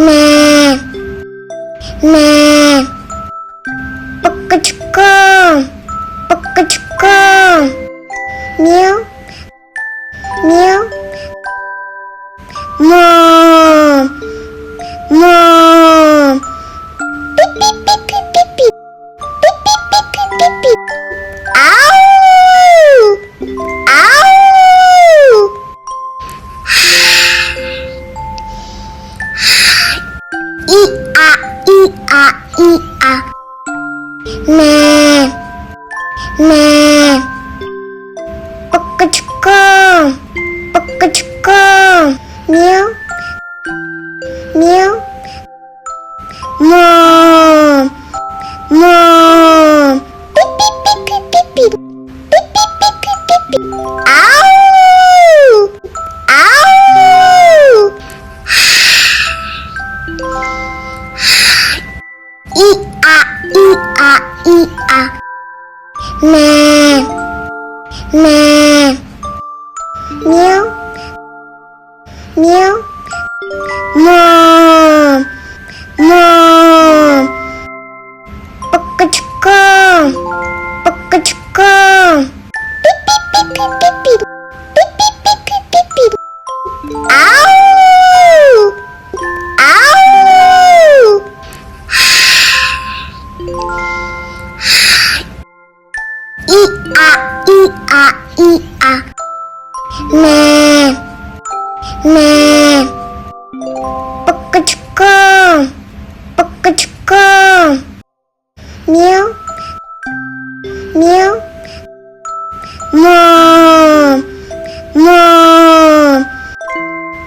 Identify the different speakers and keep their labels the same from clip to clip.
Speaker 1: 네, 네, 뽀끄주꺼, 뽀끄주꺼, 미우, 미우, 뭐, 뭐, 삐삐삐삐삐삐, 삐삐삐삐삐삐, 아우, 아우, 이아, 이아, 이아, 네, 네, 뽀끄주꺼, 뽀끄주꺼, 미우, 미우, 뭐, 뭐, 삐삐삐삐삐삐, 삐삐삐삐삐삐, 아우, 아우, 이아, 이아, 이아, 네, 네, 미우, 미우, 뭐, 뭐, 뽀끄주꺼, 뽀끄주꺼, 삐삐삐삐삐삐, 삐삐삐삐삐삐, 아우, 아우, 이아, 이아, 이아, 네, 네, 뽀끄주꺼, 뽀끄주꺼, 미우, 미우, 뭐, 뭐,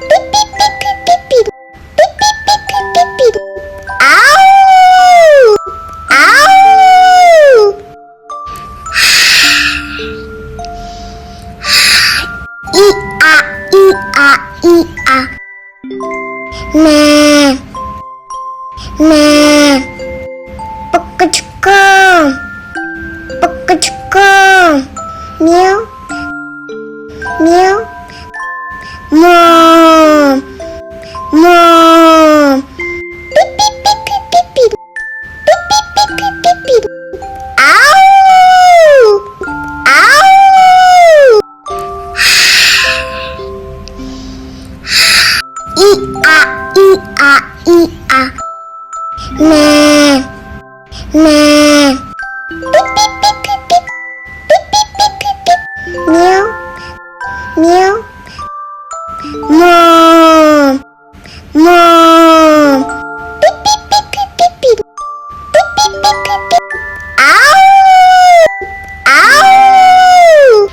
Speaker 1: 삐삐삐삐삐삐, 삐삐삐삐삐삐, 아우, 아우, 이아, 이아, 이아, 네, 네, 뽀끄주꺼, 뽀끄주꺼, 미우, 미우, 뭐, 뭐, 삐삐삐삐삐삐, 삐삐삐삐삐삐, 아우, 아우, 이아, 이아, 이아, 네, 네, 삐삐삐삐삐, 삐삐삐삐삐, 미우, 미우, 뭐, 뭐, 삐삐삐삐삐삐, 삐삐삐삐삐, 아우, 아우,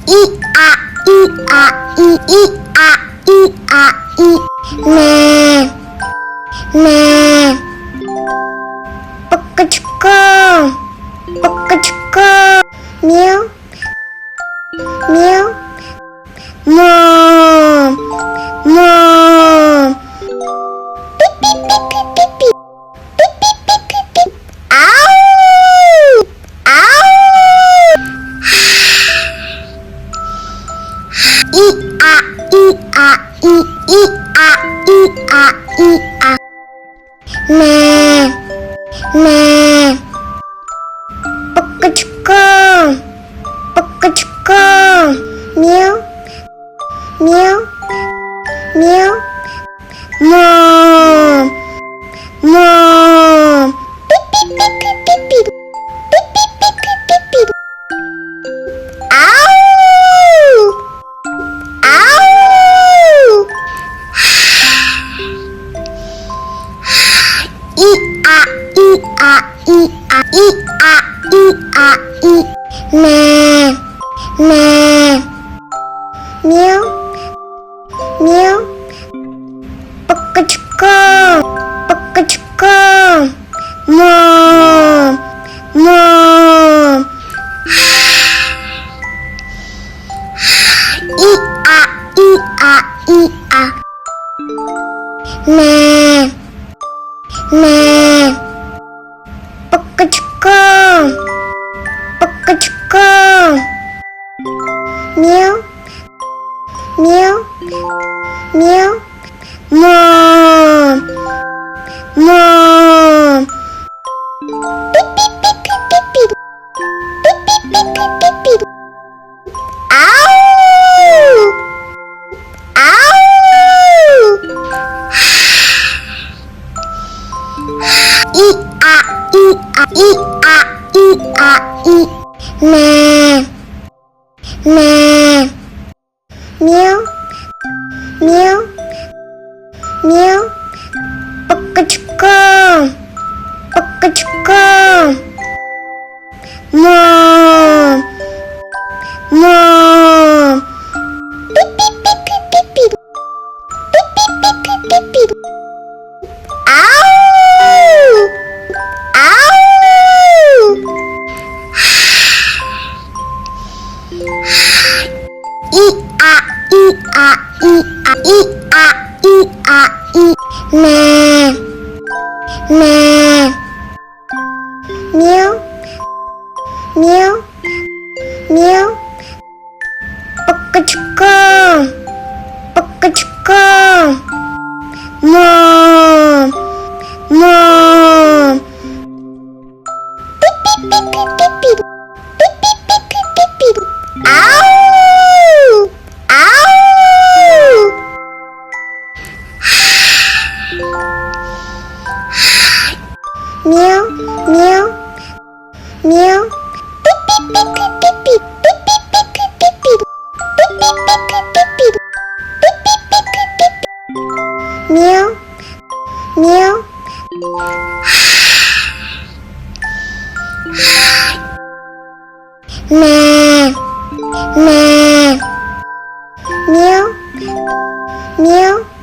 Speaker 1: 이아, 이아, 이아, 이아, 이, 네, 네, 뽀끄주꺼, 뽀끄주꺼, 미우, 미우, 뭐, 뭐, 삐삐삐삐삐삐, 삐삐삐삐삐, 아우, 아우, 이아, 이아, 이아, 이아, 이아, 네, 네, 뽀끄주꺼, 뽀끄주꺼, 미우, 미우, 미우, 뭐, 뭐, 삐삐삐삐삐삐, 삐삐삐삐삐삐, 아우, 아우, 이아, 이아, 이아, 이아, 이아, 이, 네, 네, 미우, 미우, 뽀끄주꺼, 뽀끄주꺼, 뭐, 뭐, 이아, 이아, 이아, 네, 네, 뽀끄주꺼, 뽀끄주꺼, 미우, 미우, 뮤, 문, 문. 삐삐삐삐삐삐. 삐삐삐삐삐삐. 아우, 아우. 이아, 이아, 이아, 이아, 이. 네, 네. 뮤, 뮤, 뮤. 뽀끄쭈꾸, 뽀끄쭈꾸. 문, 문. 삐삐삐삐삐삐. 삐삐삐삐삐삐. 아우, 아우. 이아, 이아, 이아, 이아, 이아, 이. 네, 네. 뮤, 뮤, 뮤. 뽀끄쭈꾸, 뽀끄쭈꾸. 문, 문. 삐삐삐삐삐삐. 삐삐삐삐삐삐. 아우, 아우. 뮤, 뮤, 뮤. 삐삐삐삐삐삐. 삐삐삐삐삐삐. 삐삐삐삐삐삐. 삐삐삐삐삐삐. 뮤, 뮤. 네, 네. 뮤, 뮤.